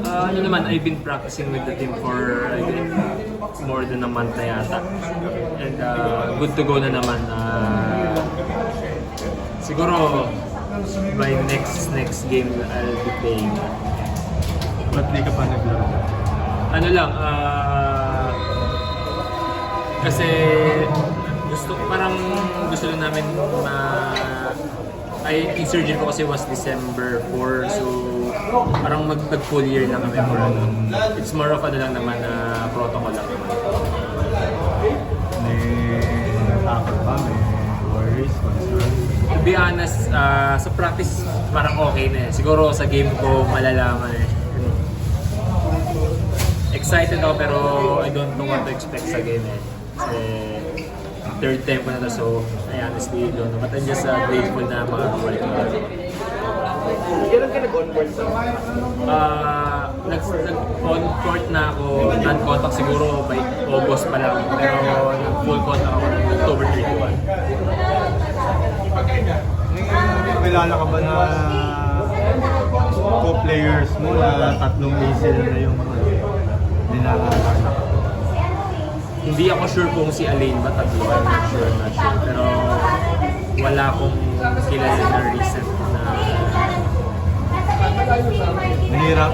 Ano naman, I've been practicing with the team for I think, more than a month na yata. And good to go na naman. Siguro by next game I'll be playing. Ba't di ka pa naglaro? Ano lang, kasi parang gusto lang namin yung surgery ko kasi was December 4, so parang mag-full year lang kami for ano. It's more of ano lang naman na protocol lang naman. May takot ba? May worries, concerns? To be honest, sa practice parang okay na eh. Siguro sa game ko malalaman eh. Excited ako pero I don't know what to expect sa game eh. Kasi third time ko na to, so I honestly don't know. But I'm just grateful na makakabalik ko. Kailan ka nag-onboard sa nag-on-court na ako, non-contact siguro by August pa lang. Pero nag-full contact ako ng October 31. Kilala ka ba na co-players mo na tatlong ACL na yung nilalala? Hindi ako sure kung si Alain ba tatlo. I'm not sure. Pero wala akong kilala na recent na... Mahirap?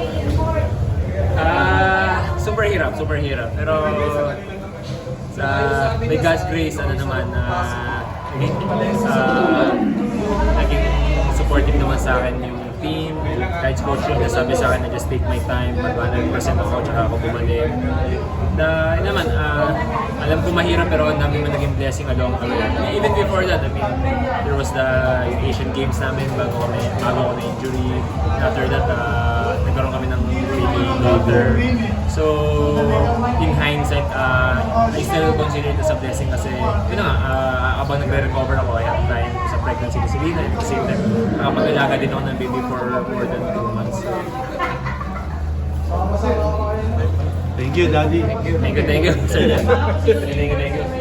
Super hirap. Pero may God's grace, ano naman, naging supportive naman sa akin yung team. Kahit coach yung nasabi sa akin na just take my time, mag-100% ako, tsaka ako bumalik. Naman, alam ko mahirap pero ang dami man naging blessing along the way. Even before that, I mean, there was the Asian Games namin bago ako na injury. After that, nagkaroon kami ng baby daughter. So, in hindsight, I still consider it as a blessing kasi, yun nga, habang nagre-recover ako, I have time sa pregnancy ni Selena. At the same time, nakapag-alaga din ako ng baby for more than 2 months. Thank you, Daddy. Thank you, sir. Thank you.